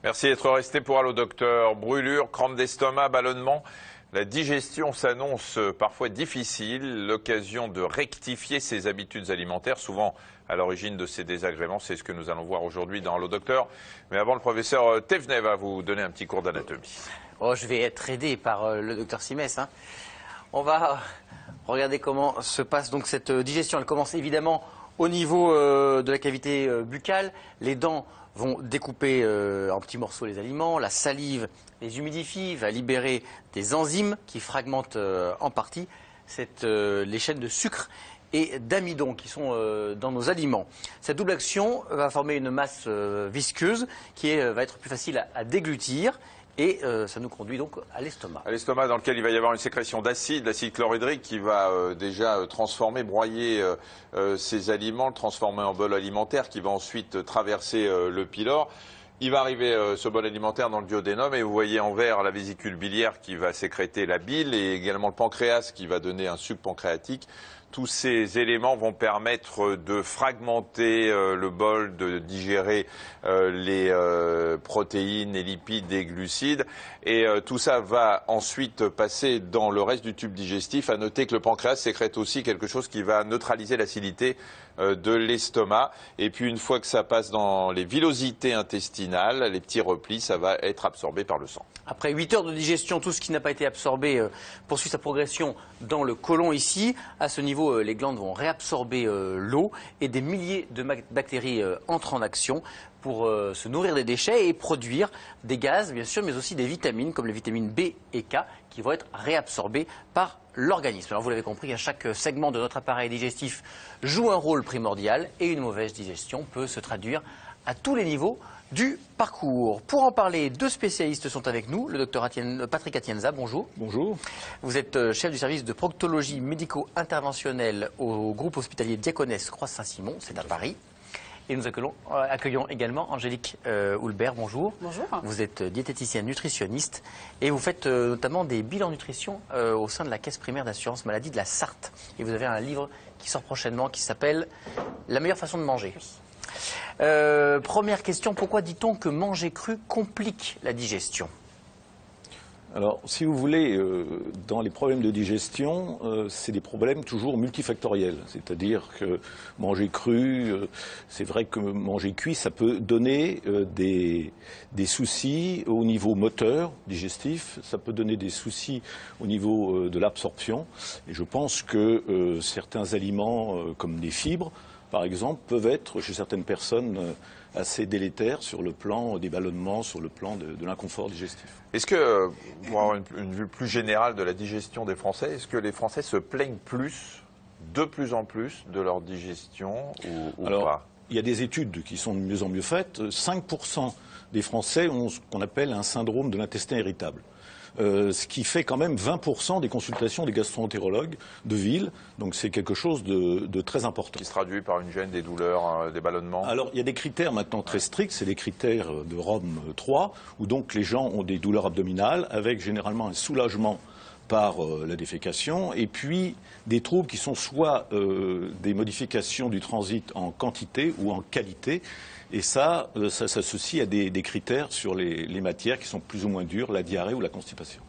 Merci d'être resté pour Allo Docteur. Brûlure, crampe d'estomac, ballonnement. La digestion s'annonce parfois difficile. L'occasion de rectifier ses habitudes alimentaires, souvent à l'origine de ces désagréments. C'est ce que nous allons voir aujourd'hui dans Allo Docteur. Mais avant, le professeur Thévenet va vous donner un petit cours d'anatomie. Oh, je vais être aidé par le docteur Simès. On va regarder comment se passe donc cette digestion. Elle commence évidemment au niveau de la cavité buccale. Les dents vont découper en petits morceaux les aliments. La salive les humidifie, va libérer des enzymes qui fragmentent en partie les chaînes de sucre et d'amidon qui sont dans nos aliments. Cette double action va former une masse visqueuse qui va être plus facile à déglutir. Et ça nous conduit donc à l'estomac. À l'estomac dans lequel il va y avoir une sécrétion d'acide chlorhydrique qui va déjà transformer, broyer ces aliments, le transformer en bol alimentaire qui va ensuite traverser le pylore. Il va arriver ce bol alimentaire dans le duodénum et vous voyez en vert la vésicule biliaire qui va sécréter la bile et également le pancréas qui va donner un suc pancréatique. Tous ces éléments vont permettre de fragmenter le bol, de digérer les protéines, les lipides, les glucides. Et tout ça va ensuite passer dans le reste du tube digestif. À noter que le pancréas sécrète aussi quelque chose qui va neutraliser l'acidité de l'estomac. Et puis une fois que ça passe dans les villosités intestinales, les petits replis, ça va être absorbé par le sang. Après 8 heures de digestion, tout ce qui n'a pas été absorbé poursuit sa progression dans le côlon ici. À ce niveau, les glandes vont réabsorber l'eau et des milliers de bactéries entrent en action pour se nourrir des déchets et produire des gaz, bien sûr, mais aussi des vitamines comme les vitamines B et K qui vont être réabsorbées par l'organisme. Alors vous l'avez compris, à chaque segment de notre appareil digestif joue un rôle primordial et une mauvaise digestion peut se traduire à tous les niveaux du parcours. Pour en parler, deux spécialistes sont avec nous. Le docteur Patrick Atienza, bonjour. Bonjour. Vous êtes chef du service de proctologie médico-interventionnelle au groupe hospitalier Diaconesse Croix-Saint-Simon, c'est à Paris. Et nous accueillons également Angélique Houlbert, bonjour. Bonjour. Vous êtes diététicienne nutritionniste et vous faites notamment des bilans nutrition au sein de la caisse primaire d'assurance maladie de la Sarthe. Et vous avez un livre qui sort prochainement qui s'appelle « La meilleure façon de manger ». Première question, pourquoi dit-on que manger cru complique la digestion ? Alors, si vous voulez, dans les problèmes de digestion, c'est des problèmes toujours multifactoriels. C'est-à-dire que manger cru, c'est vrai que manger cuit, ça peut donner des soucis au niveau moteur, digestif, ça peut donner des soucis au niveau de l'absorption. Et je pense que certains aliments, comme des fibres, par exemple, peuvent être, chez certaines personnes, assez délétères sur le plan des ballonnements, sur le plan de l'inconfort digestif. Est-ce que, pour avoir une vue plus générale de la digestion des Français, est-ce que les Français se plaignent de plus en plus de leur digestion ou Alors, pas ? Il y a des études qui sont de mieux en mieux faites. 5% des Français ont ce qu'on appelle un syndrome de l'intestin irritable. Ce qui fait quand même 20% des consultations des gastro-entérologues de ville. Donc c'est quelque chose de très important. Qui se traduit par une gêne, des douleurs, des ballonnements? Alors il y a des critères maintenant très stricts, c'est les critères de Rome 3, où donc les gens ont des douleurs abdominales avec généralement un soulagement par la défécation, et puis des troubles qui sont soit des modifications du transit en quantité ou en qualité. Et ça s'associe à des critères sur les matières qui sont plus ou moins dures, la diarrhée ou la constipation.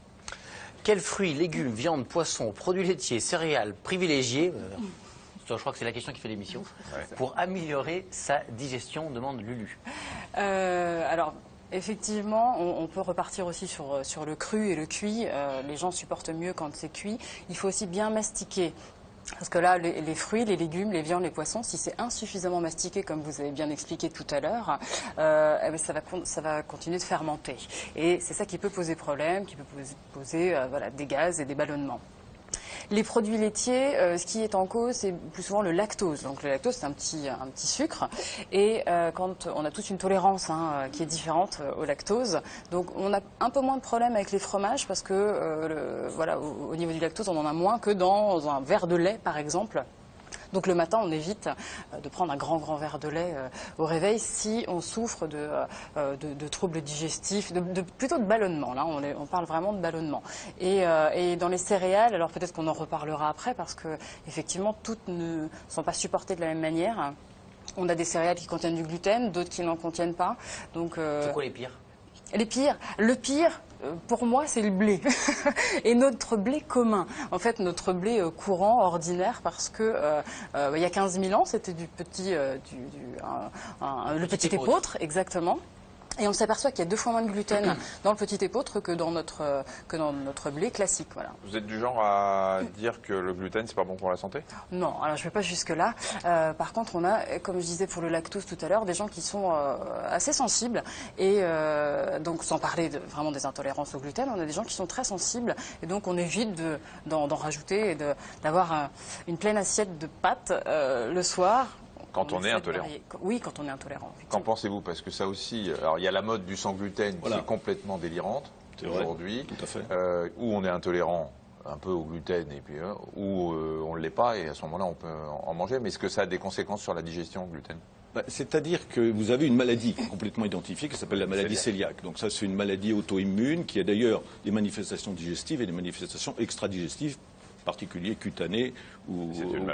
Quels fruits, légumes, viande, poissons, produits laitiers, céréales privilégiés je crois que c'est la question qui fait l'émission. Ouais. Pour améliorer sa digestion, demande Lulu. Alors, effectivement, on peut repartir aussi sur le cru et le cuit. Les gens supportent mieux quand c'est cuit. Il faut aussi bien mastiquer. Parce que là, les fruits, les légumes, les viandes, les poissons, si c'est insuffisamment mastiqué, comme vous avez bien expliqué tout à l'heure, ça va continuer de fermenter. Et c'est ça qui peut poser problème, qui peut poser voilà, des gaz et des ballonnements. Les produits laitiers, ce qui est en cause, c'est plus souvent le lactose. Donc le lactose, c'est un petit sucre. Et quand on a toute une tolérance qui est différente au lactose, donc on a un peu moins de problèmes avec les fromages parce que voilà, au niveau du lactose, on en a moins que dans un verre de lait, par exemple. Donc le matin, on évite de prendre un grand verre de lait au réveil si on souffre de troubles digestifs, plutôt de ballonnement. Là, on parle vraiment de ballonnement. Et dans les céréales, alors peut-être qu'on en reparlera après parce que effectivement, toutes ne sont pas supportées de la même manière. On a des céréales qui contiennent du gluten, d'autres qui n'en contiennent pas. Donc, c'est quoi les pires ? Le pire, pour moi, c'est le blé. Et notre blé commun. En fait, notre blé courant, ordinaire, parce que il y a 15 000 ans, c'était le petit épeautre, exactement. Et on s'aperçoit qu'il y a 2 fois moins de gluten dans le petit épeautre que dans notre blé classique. Voilà. Vous êtes du genre à dire que le gluten, c'est pas bon pour la santé? Non, alors je ne vais pas jusque-là. Par contre, on a, comme je disais pour le lactose tout à l'heure, des gens qui sont assez sensibles. Et donc, sans parler vraiment des intolérances au gluten, on a des gens qui sont très sensibles. Et donc, on évite d'en rajouter et d'avoir une pleine assiette de pâtes le soir. Quand on est intolérant. Oui, quand on est intolérant. Qu'en pensez-vous? Parce que ça aussi, alors il y a la mode du sans gluten qui est complètement délirante aujourd'hui, où on est intolérant un peu au gluten et puis où on ne l'est pas et à ce moment-là on peut en manger. Mais est-ce que ça a des conséquences sur la digestion au gluten? C'est-à-dire que vous avez une maladie complètement identifiée qui s'appelle la maladie cœliaque. Donc ça, c'est une maladie auto-immune qui a d'ailleurs des manifestations digestives et des manifestations extra-digestives, particulier cutané ou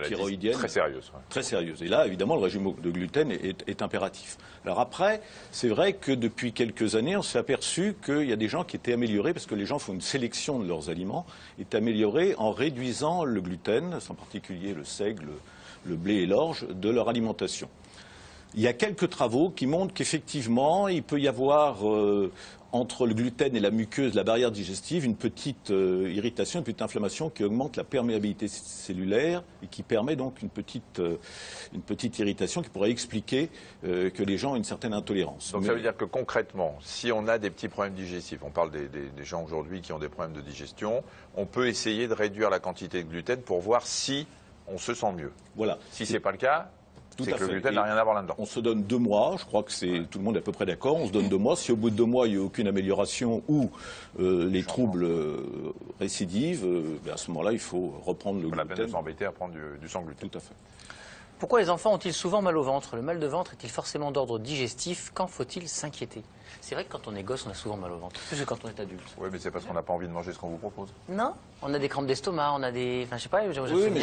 thyroïdienne. Très sérieuse. Ouais. Très sérieuse. Et là, évidemment, le régime de gluten est impératif. Alors après, c'est vrai que depuis quelques années, on s'est aperçu qu'il y a des gens qui étaient améliorés, parce que les gens font une sélection de leurs aliments, est améliorés en réduisant le gluten, en particulier le seigle, le blé et l'orge, de leur alimentation. Il y a quelques travaux qui montrent qu'effectivement, il peut y avoir entre le gluten et la muqueuse, la barrière digestive, une petite irritation, une petite inflammation qui augmente la perméabilité cellulaire et qui permet donc une petite irritation qui pourrait expliquer que les gens ont une certaine intolérance. Donc ça veut dire que concrètement, si on a des petits problèmes digestifs, on parle des gens aujourd'hui qui ont des problèmes de digestion, on peut essayer de réduire la quantité de gluten pour voir si on se sent mieux. Voilà. Si ce n'est pas le cas, c'est que le gluten n'a rien à voir là-dedans. On se donne 2 mois, je crois que tout le monde est à peu près d'accord, on se donne 2 mois. Si au bout de 2 mois, il n'y a aucune amélioration ou les troubles récidivent, à ce moment-là, il faut reprendre le gluten. Pas la peine de s'embêter à prendre du sans gluten. Tout à fait. Pourquoi les enfants ont-ils souvent mal au ventre? Le mal de ventre est-il forcément d'ordre digestif? Quand faut-il s'inquiéter? C'est vrai que quand on est gosse, on a souvent mal au ventre, plus que quand on est adulte. Oui, mais c'est parce qu'on n'a pas envie de manger ce qu'on vous propose. Non, on a des crampes d'estomac, on a des... Enfin, je sais pas, oui, mais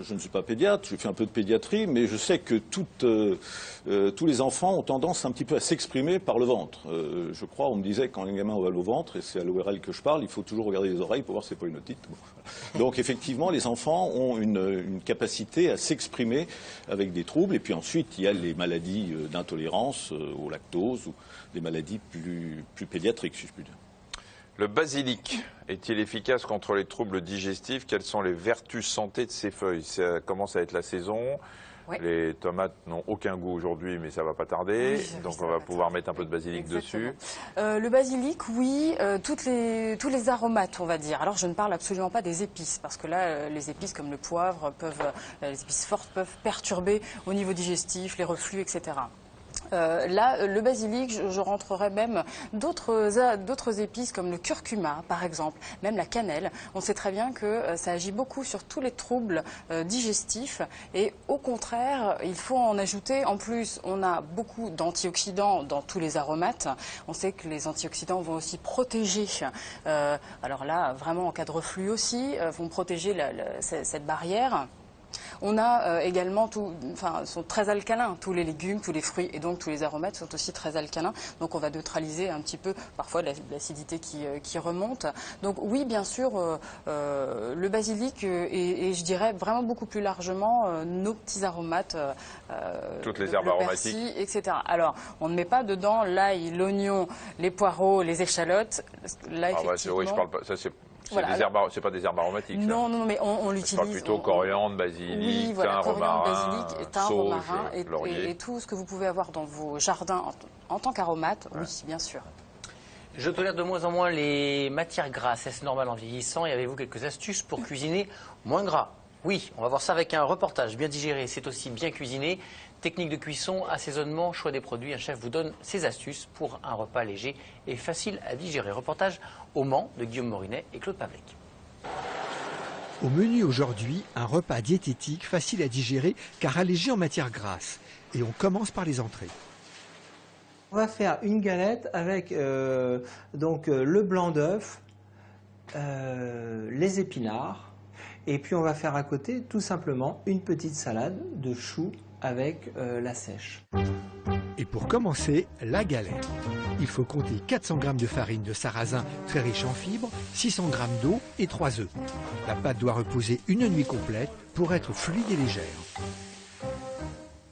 je ne suis pas pédiatre, je fais un peu de pédiatrie, mais je sais que tous les enfants ont tendance un petit peu à s'exprimer par le ventre. Je crois, on me disait, quand un gamin a mal au ventre, et c'est à l'ORL que je parle, il faut toujours regarder les oreilles pour voir si c'est pas une otite. Bon. Donc effectivement, les enfants ont une capacité à s'exprimer avec des troubles, et puis ensuite, il y a les maladies d'intolérance au lactose, ou des maladies plus pédiatriques, si je puis dire. Le basilic est-il efficace contre les troubles digestifs? Quelles sont les vertus santé de ces feuilles? Ça commence à être la saison. Oui. Les tomates n'ont aucun goût aujourd'hui, mais ça ne va pas tarder. Oui, donc on va pouvoir mettre un peu de basilic dessus. Le basilic, oui, tous les aromates, on va dire. Alors je ne parle absolument pas des épices, parce que là, les épices comme le poivre, les épices fortes peuvent perturber au niveau digestif, les reflux, etc. Là, le basilic, je rentrerais même d'autres épices comme le curcuma, par exemple, même la cannelle. On sait très bien que ça agit beaucoup sur tous les troubles digestifs et au contraire, il faut en ajouter. En plus, on a beaucoup d'antioxydants dans tous les aromates. On sait que les antioxydants vont aussi protéger, alors là, vraiment en cas de reflux aussi, vont protéger cette barrière. On a également, sont très alcalins, tous les légumes, tous les fruits et donc tous les aromates sont aussi très alcalins. Donc on va neutraliser un petit peu parfois l'acidité qui remonte. Donc oui, bien sûr, le basilic et je dirais vraiment beaucoup plus largement nos petits aromates. Toutes les herbes aromatiques. Persil, etc. Alors, on ne met pas dedans l'ail, l'oignon, les poireaux, les échalotes. Là, effectivement... oui, je parle pas... Ça, c'est pas des herbes aromatiques. Non, non, mais on l'utilise. Je parle plutôt coriandre, basilic, thym, romarin, sauge, laurier. Et tout ce que vous pouvez avoir dans vos jardins en tant qu'aromate, oui, bien sûr. Je tolère de moins en moins les matières grasses. Est-ce normal en vieillissant? Et avez-vous quelques astuces pour cuisiner moins gras? Oui, on va voir ça avec un reportage. Bien digéré, c'est aussi bien cuisiné. Technique de cuisson, assaisonnement, choix des produits. Un chef vous donne ses astuces pour un repas léger et facile à digérer. Reportage au Mans de Guillaume Morinet et Claude Pavlec. Au menu aujourd'hui, un repas diététique facile à digérer car allégé en matière grasse. Et on commence par les entrées. On va faire une galette avec le blanc d'œuf, les épinards. Et puis on va faire à côté tout simplement une petite salade de choux avec la sèche. Et pour commencer, la galette. Il faut compter 400 g de farine de sarrasin très riche en fibres, 600 g d'eau et 3 œufs. La pâte doit reposer une nuit complète pour être fluide et légère.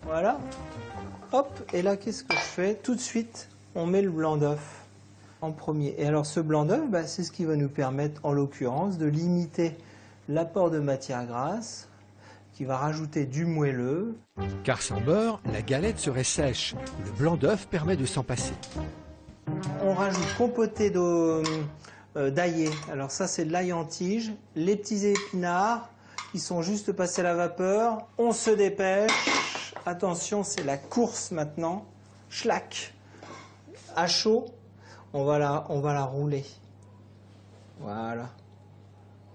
Voilà. Hop, et là, qu'est-ce que je fais? Tout de suite, on met le blanc d'œuf en premier. Et alors, ce blanc d'œuf, c'est ce qui va nous permettre, en l'occurrence, de limiter l'apport de matière grasse, qui va rajouter du moelleux. Car sans beurre, la galette serait sèche. Le blanc d'œuf permet de s'en passer. On rajoute compoté d'aillé. Alors ça, c'est de l'ail en tige. Les petits épinards qui sont juste passés à la vapeur. On se dépêche. Attention, c'est la course maintenant. Schlac. À chaud, on va la rouler. Voilà.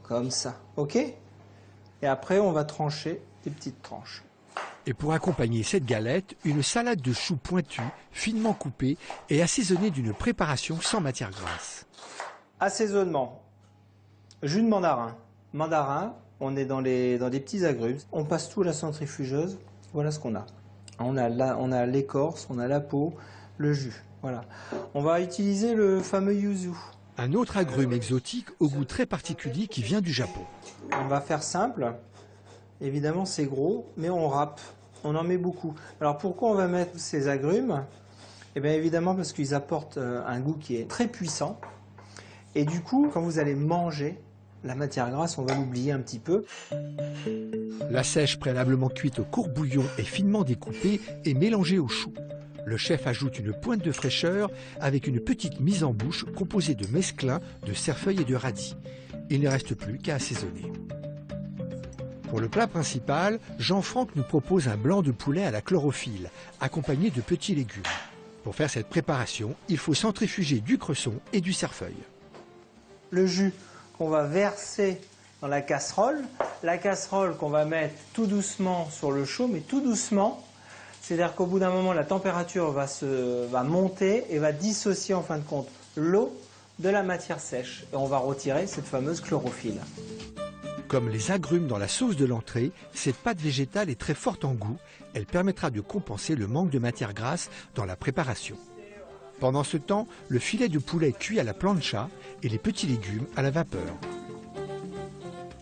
Comme ça. OK? Et après, on va trancher des petites tranches. Et pour accompagner cette galette, une salade de choux pointue, finement coupée et assaisonnée d'une préparation sans matière grasse. Assaisonnement. Jus de mandarin. Mandarin, on est dans des petits agrumes. On passe tout à la centrifugeuse. Voilà ce qu'on a. On a l'écorce, on a la peau, le jus. Voilà. On va utiliser le fameux yuzu. Un autre agrume exotique au goût très particulier qui vient du Japon. On va faire simple. Évidemment, c'est gros, mais on râpe. On en met beaucoup. Alors, pourquoi on va mettre ces agrumes? Eh bien, évidemment, parce qu'ils apportent un goût qui est très puissant. Et du coup, quand vous allez manger, la matière grasse, on va l'oublier un petit peu. La sèche préalablement cuite au court bouillon est finement découpée et mélangée au chou. Le chef ajoute une pointe de fraîcheur avec une petite mise en bouche composée de mesclun, de cerfeuil et de radis. Il ne reste plus qu'à assaisonner. Pour le plat principal, Jean-Franck nous propose un blanc de poulet à la chlorophylle, accompagné de petits légumes. Pour faire cette préparation, il faut centrifuger du cresson et du cerfeuil. Le jus qu'on va verser dans la casserole qu'on va mettre tout doucement sur le chaud, mais tout doucement. C'est-à-dire qu'au bout d'un moment, la température va monter et va dissocier en fin de compte l'eau de la matière sèche. Et on va retirer cette fameuse chlorophylle. Comme les agrumes dans la sauce de l'entrée, cette pâte végétale est très forte en goût. Elle permettra de compenser le manque de matière grasse dans la préparation. Pendant ce temps, le filet de poulet cuit à la plancha et les petits légumes à la vapeur.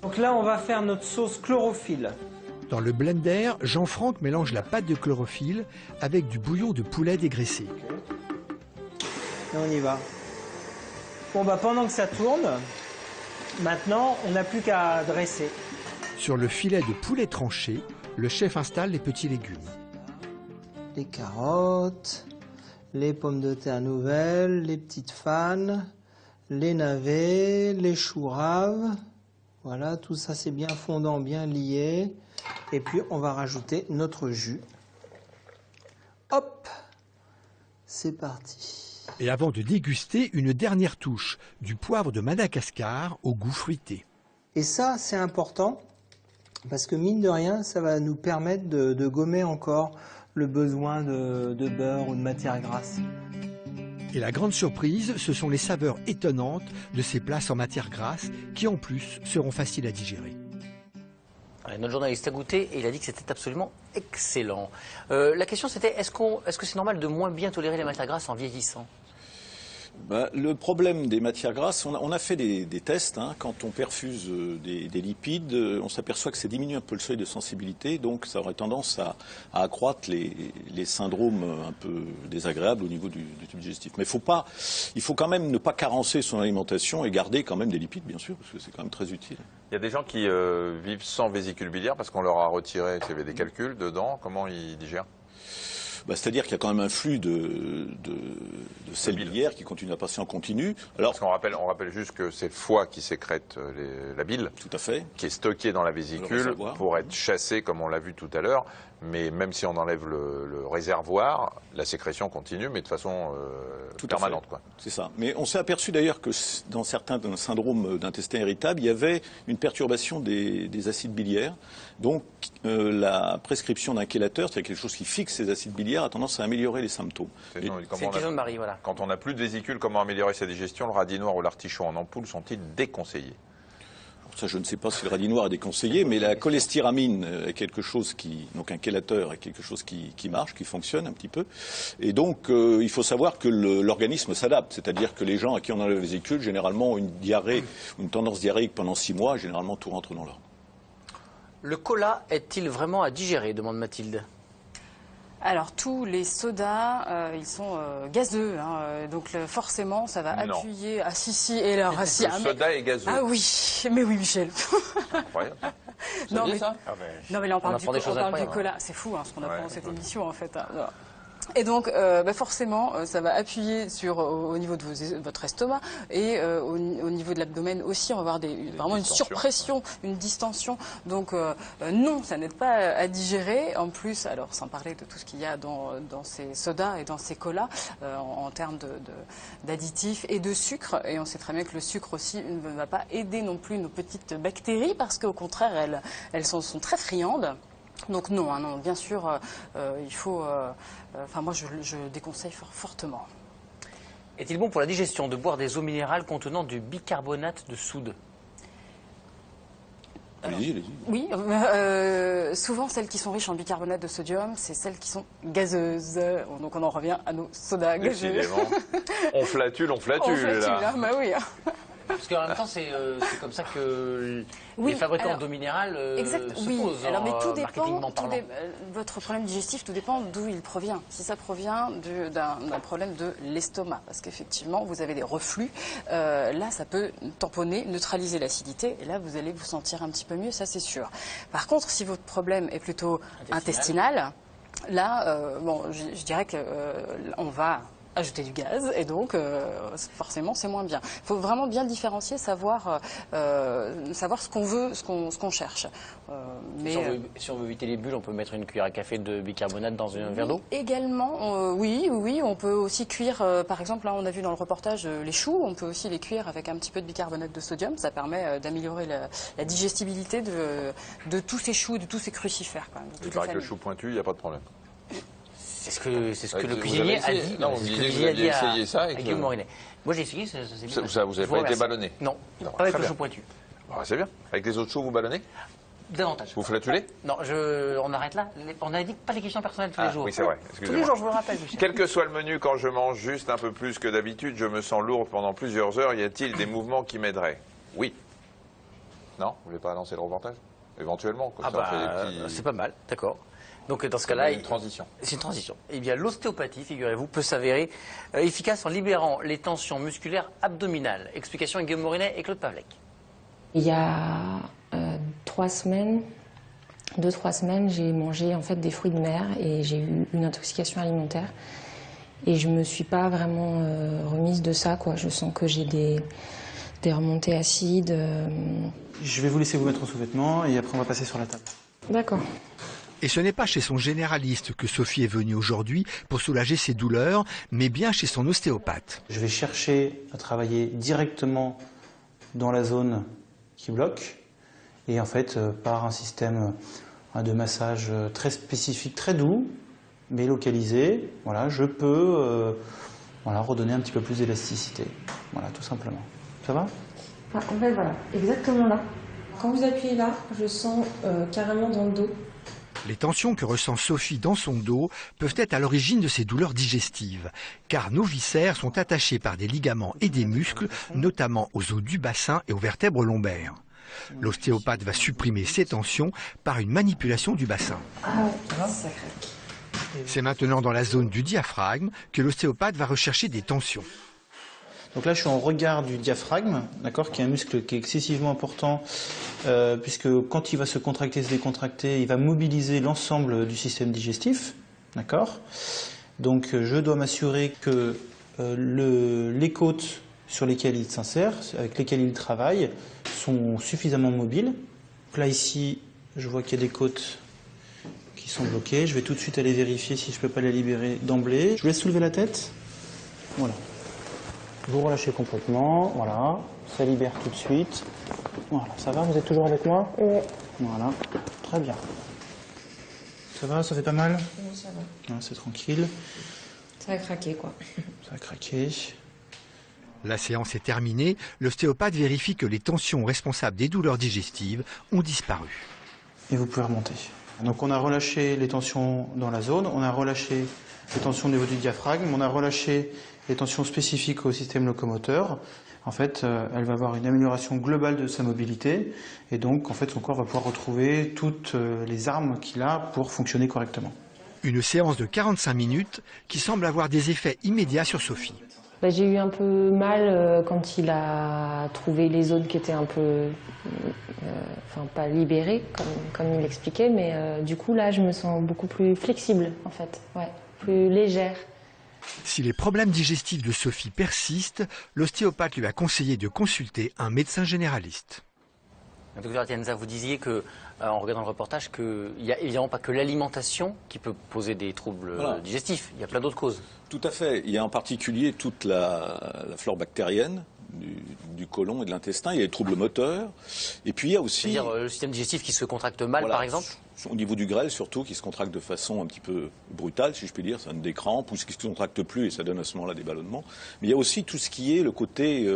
Donc là, on va faire notre sauce chlorophylle. Dans le blender, Jean-Franck mélange la pâte de chlorophylle avec du bouillon de poulet dégraissé. Et on y va. Bon, pendant que ça tourne, maintenant, on n'a plus qu'à dresser. Sur le filet de poulet tranché, le chef installe les petits légumes. Les carottes, les pommes de terre nouvelles, les petites fanes, les navets, les choux raves. Voilà, tout ça c'est bien fondant, bien lié. Et puis on va rajouter notre jus. Hop, c'est parti. Et avant de déguster, une dernière touche, du poivre de Madagascar au goût fruité. Et ça c'est important, parce que mine de rien, ça va nous permettre de gommer encore le besoin de beurre ou de matière grasse. Et la grande surprise, ce sont les saveurs étonnantes de ces plats sans matière grasse qui en plus seront faciles à digérer. Notre journaliste a goûté et il a dit que c'était absolument excellent. La question c'était, est-ce que c'est normal de moins bien tolérer les matières grasses en vieillissant? Le problème des matières grasses, on a fait des tests. Quand on perfuse des lipides, on s'aperçoit que ça diminue un peu le seuil de sensibilité, donc ça aurait tendance à accroître les syndromes un peu désagréables au niveau du tube digestif. Mais il faut quand même ne pas carencer son alimentation et garder quand même des lipides, bien sûr, parce que c'est quand même très utile. Il y a des gens qui vivent sans vésicule biliaire parce qu'on leur a retiré, il y avait des calculs dedans. Comment ils digèrent? C'est-à-dire qu'il y a quand même un flux de sel biliaire qui continue à passer en continu. Alors, parce on rappelle juste que c'est le foie qui sécrète la bile, tout à fait, qui est stockée dans la vésicule pour être chassée, comme on l'a vu tout à l'heure. Mais même si on enlève le réservoir, la sécrétion continue, mais de façon permanente, quoi. C'est ça. Mais on s'est aperçu d'ailleurs que dans certains syndromes d'intestin irritable, il y avait une perturbation des acides biliaires. Donc la prescription d'un chélateur, c'est quelque chose qui fixe ces acides biliaires, a tendance à améliorer les symptômes. C'est une question de Marie, voilà. Quand on n'a plus de vésicule, comment améliorer sa digestion? Le radis noir ou l'artichaut en ampoule sont-ils déconseillés? ça je ne sais pas si le radis noir est déconseillé, mais la cholestéramine est quelque chose donc un chélateur est quelque chose qui marche, qui fonctionne un petit peu. Et donc il faut savoir que l'organisme s'adapte, c'est-à-dire que les gens à qui on enlève la vésicule, généralement ont une diarrhée, une tendance diarrhéique pendant 6 mois, généralement tout rentre dans l'ordre. Le cola est-il vraiment à digérer, demande Mathilde. Alors tous les sodas, ils sont gazeux, hein, donc forcément ça va appuyer. Ah si et alors Le soda est gazeux. Ah oui, mais oui Michel. Incroyable. Non mais, ça non mais là on parle du cola, c'est fou hein, ce qu'on apprend dans cette émission en fait. Hein. Et donc, forcément, ça va appuyer au niveau de votre estomac et au niveau de l'abdomen aussi. On va avoir vraiment une surpression, une distension. Donc, non, ça n'aide pas à digérer. En plus, alors sans parler de tout ce qu'il y a dans ces sodas et dans ces colas en termes d'additifs et de sucre. Et on sait très bien que le sucre aussi ne va pas aider non plus nos petites bactéries parce qu'au contraire, elles sont très friandes. Donc non, hein, non, bien sûr, il faut... moi, je déconseille fortement. Est-il bon pour la digestion de boire des eaux minérales contenant du bicarbonate de soude? Allez-y. Oui, souvent celles qui sont riches en bicarbonate de sodium, c'est celles qui sont gazeuses. Donc on en revient à nos sodas gazeux. On flatule, on flatule, là. Bah oui. Parce qu'en même temps, c'est comme ça que les fabricants d'eau minérale se posent. Alors, mais tout marketingment parlant. Votre problème digestif, tout dépend d'où il provient. Si ça provient d'un problème de l'estomac, parce qu'effectivement, vous avez des reflux, là, ça peut tamponner, neutraliser l'acidité, et là, vous allez vous sentir un petit peu mieux, ça c'est sûr. Par contre, si votre problème est plutôt intestinal, là, je dirais qu'on va ajouter du gaz et donc forcément c'est moins bien. Il faut vraiment bien différencier, savoir ce qu'on veut, ce qu'on cherche. Si on veut éviter les bulles, on peut mettre une cuillère à café de bicarbonate dans un verre d'eau. Également, oui, on peut aussi cuire, par exemple, là on a vu dans le reportage les choux, on peut aussi les cuire avec un petit peu de bicarbonate de sodium, ça permet d'améliorer la digestibilité de tous ces choux, de tous ces crucifères. Quand même, il paraît que le chou pointu, il n'y a pas de problème. C'est ce que le cuisinier a dit. Non, vous disiez que vous aviez essayé ça avec Guillaume Morinet. Moi j'ai essayé, c'est bien. Vous n'avez pas été ballonné? Non, pas avec le chou pointu. C'est bien. Avec les autres choux, vous ballonnez? Davantage. Vous flatulez? Non, on arrête là. On a dit pas les questions personnelles tous les jours. Oui, c'est vrai. Tous les jours, je vous le rappelle, Michel. Quel que soit le menu, quand je mange juste un peu plus que d'habitude, je me sens lourd pendant plusieurs heures. Y a-t-il des mouvements qui m'aideraient? Oui. Non? Vous voulez pas lancer le reportage? Éventuellement. C'est pas mal, d'accord. Donc dans ce cas-là, c'est une transition. C'est une transition. Eh bien, l'ostéopathie, figurez-vous, peut s'avérer efficace en libérant les tensions musculaires abdominales. Explication avec Guillaume Morinet et Claude Pavlec. Il y a 2-3 semaines, j'ai mangé en fait des fruits de mer et j'ai eu une intoxication alimentaire. Et je me suis pas vraiment remise de ça, quoi. Je sens que j'ai des remontées acides. Je vais vous laisser vous mettre en sous-vêtements et après on va passer sur la table. D'accord. Et ce n'est pas chez son généraliste que Sophie est venue aujourd'hui pour soulager ses douleurs, mais bien chez son ostéopathe. Je vais chercher à travailler directement dans la zone qui bloque et en fait par un système de massage très spécifique, très doux, mais localisé, voilà, je peux redonner un petit peu plus d'élasticité. Voilà, tout simplement. Ça va? En fait, voilà, exactement là. Quand vous appuyez là, je sens carrément dans le dos. Les tensions que ressent Sophie dans son dos peuvent être à l'origine de ces douleurs digestives, car nos viscères sont attachés par des ligaments et des muscles, notamment aux os du bassin et aux vertèbres lombaires. L'ostéopathe va supprimer ces tensions par une manipulation du bassin. Ça craque. C'est maintenant dans la zone du diaphragme que l'ostéopathe va rechercher des tensions. Donc là, je suis en regard du diaphragme, d'accord, qui est un muscle qui est excessivement important, puisque quand il va se contracter, se décontracter, il va mobiliser l'ensemble du système digestif, d'accord. Donc je dois m'assurer que les côtes sur lesquelles il s'insère, avec lesquelles il travaille, sont suffisamment mobiles. Donc là, ici, je vois qu'il y a des côtes qui sont bloquées. Je vais tout de suite aller vérifier si je ne peux pas les libérer d'emblée. Je vous laisse soulever la tête. Voilà. Vous relâchez complètement, voilà, ça libère tout de suite. Voilà, ça va, vous êtes toujours avec moi? Oui. Voilà, très bien. Ça va, ça fait pas mal? Oui, ça va. C'est tranquille. Ça a craqué, quoi. Ça a craqué. La séance est terminée, l'ostéopathe vérifie que les tensions responsables des douleurs digestives ont disparu. Et vous pouvez remonter. Donc on a relâché les tensions dans la zone, on a relâché les tensions au niveau du diaphragme, on a relâché les tensions spécifiques au système locomoteur. En fait, elle va avoir une amélioration globale de sa mobilité et donc en fait son corps va pouvoir retrouver toutes les armes qu'il a pour fonctionner correctement. Une séance de 45 minutes qui semble avoir des effets immédiats sur Sophie. J'ai eu un peu mal quand il a trouvé les zones qui étaient un peu, pas libérées, comme il l'expliquait, mais du coup là je me sens beaucoup plus flexible en fait, plus légère. Si les problèmes digestifs de Sophie persistent, l'ostéopathe lui a conseillé de consulter un médecin généraliste. Docteur Atienza, vous disiez que, en regardant le reportage, qu'il n'y a évidemment pas que l'alimentation qui peut poser des troubles digestifs. Il y a plein d'autres causes. Tout à fait. Il y a en particulier toute la flore bactérienne du côlon et de l'intestin. Il y a les troubles moteurs. Et puis il y a aussi... C'est-à-dire le système digestif qui se contracte mal, par exemple. Au niveau du grêle, surtout, qui se contracte de façon un petit peu brutale, si je puis dire, ça donne des crampes, ou ce qui ne se contracte plus, et ça donne à ce moment-là des ballonnements. Mais il y a aussi tout ce qui est le côté,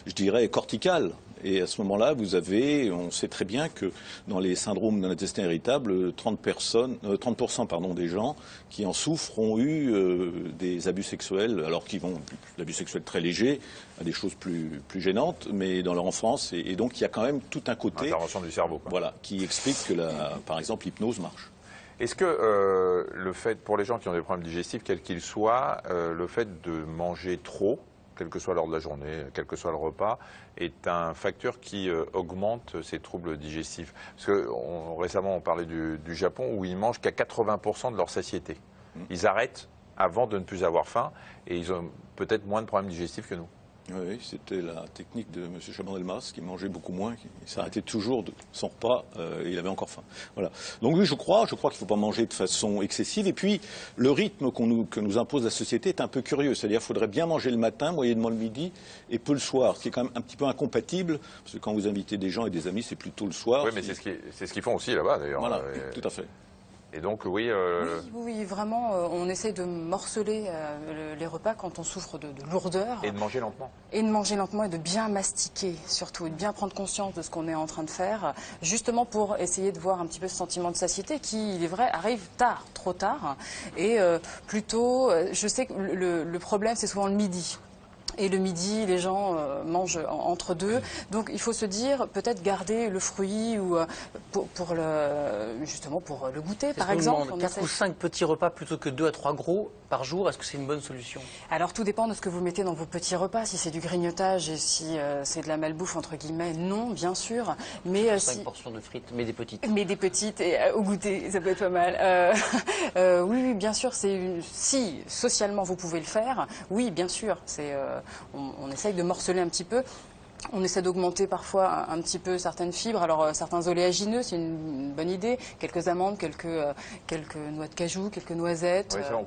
je dirais, cortical. Et à ce moment-là, on sait très bien que dans les syndromes d'un intestin irritable, 30% des gens qui en souffrent ont eu des abus sexuels, alors qu'ils vont d'abus sexuels très légers à des choses plus gênantes, mais dans leur enfance. Et donc, il y a quand même tout un côté... Intervention du cerveau. Quoi. Voilà, qui explique que, par exemple, l'hypnose marche. Est-ce que le fait, pour les gens qui ont des problèmes digestifs, quels qu'ils soient, le fait de manger trop, quel que soit l'heure de la journée, quel que soit le repas, est un facteur qui augmente ces troubles digestifs? Parce que récemment, on parlait du Japon, où ils mangent qu'à 80% de leur satiété. Ils arrêtent avant de ne plus avoir faim, et ils ont peut-être moins de problèmes digestifs que nous. Oui, c'était la technique de M. Chaban-Delmas, qui mangeait beaucoup moins, il s'arrêtait toujours de son repas, et il avait encore faim. Voilà. Donc oui, je crois qu'il ne faut pas manger de façon excessive. Et puis, le rythme que nous impose la société est un peu curieux. C'est-à-dire qu'il faudrait bien manger le matin, moyennement le midi, et peu le soir, ce qui est quand même un petit peu incompatible, parce que quand vous invitez des gens et des amis, c'est plutôt le soir. Oui, mais c'est ce qu'ils font aussi là-bas, d'ailleurs. Voilà, tout à fait. Et donc, oui... Oui, vraiment, on essaie de morceler les repas quand on souffre de lourdeur. Et de manger lentement. Et de manger lentement et de bien mastiquer, surtout, et de bien prendre conscience de ce qu'on est en train de faire, justement pour essayer de voir un petit peu ce sentiment de satiété qui, il est vrai, arrive tard, trop tard. Et plutôt, je sais que le problème, c'est souvent le midi. Et le midi, les gens mangent entre deux. Donc il faut se dire, peut-être garder le fruit ou justement pour le goûter, par exemple. 4 ou 5 petits repas plutôt que 2 à 3 gros par jour, est-ce que c'est une bonne solution? Alors tout dépend de ce que vous mettez dans vos petits repas. Si c'est du grignotage et si c'est de la malbouffe, entre guillemets, non, bien sûr. Mais 5 portions de frites, mais des petites. Mais des petites et au goûter, ça peut être pas mal. Oui, bien sûr, si socialement vous pouvez le faire, oui, bien sûr, on essaye de morceler un petit peu. On essaie d'augmenter parfois un petit peu certaines fibres. Alors certains oléagineux, c'est une bonne idée. Quelques amandes, quelques noix de cajou, quelques noisettes. Oui, ça,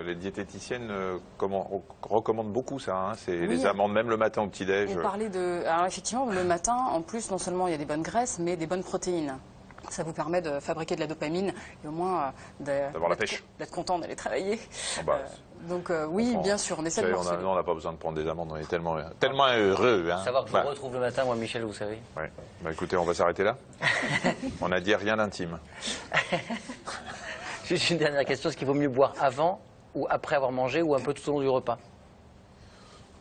les diététiciennes recommandent beaucoup ça. Hein. C'est oui, les amandes, même le matin au petit-déj. On parlait alors effectivement, le matin, en plus, non seulement il y a des bonnes graisses, mais des bonnes protéines. Ça vous permet de fabriquer de la dopamine et au moins d'avoir la pêche, d'être content d'aller travailler. Donc oui, enfin, bien sûr, on essaie de morceler. On n'a pas besoin de prendre des amandes, on est tellement heureux. Hein. Savoir que je vous retrouve le matin, moi, Michel, vous savez. Ouais. Écoutez, on va s'arrêter là. On n'a dit rien d'intime. Juste une dernière question, est-ce qu'il vaut mieux boire avant ou après avoir mangé ou un peu tout au long du repas?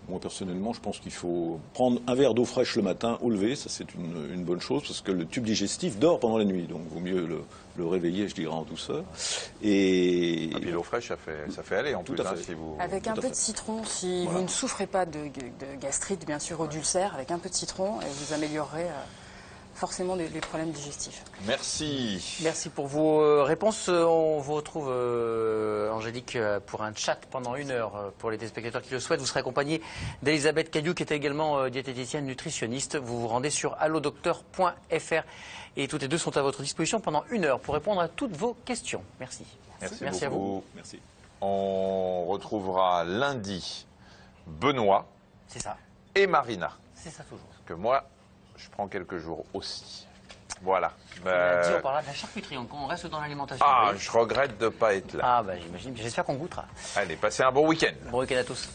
Moi, personnellement, je pense qu'il faut prendre un verre d'eau fraîche le matin au lever. Ça, c'est une bonne chose, parce que le tube digestif dort pendant la nuit. Donc, il vaut mieux le réveiller, je dirais, en douceur. Et puis l'eau fraîche, ça fait aller, en tout plus. À fait. Si vous... Avec un peu de citron, si vous ne souffrez pas de gastrite, bien sûr, ou d'ulcère, avec un peu de citron, vous améliorerez... forcément les problèmes digestifs. Merci. Merci pour vos réponses. On vous retrouve, Angélique, pour un chat pendant 1 heure pour les téléspectateurs qui le souhaitent. Vous serez accompagné d'Elisabeth Cadieux, qui est également diététicienne nutritionniste. Vous vous rendez sur allodocteur.fr et toutes les deux sont à votre disposition pendant 1 heure pour répondre à toutes vos questions. Merci. Merci à vous. Merci. On retrouvera lundi Benoît. C'est ça. Et Marina. C'est ça toujours. Parce que moi, je prends quelques jours aussi. Voilà. On parlera de la charcuterie, on reste dans l'alimentation. Ah, je regrette de ne pas être là. Ah, bah j'imagine, j'espère qu'on goûtera. Allez, passez un bon week-end. Bon week-end à tous.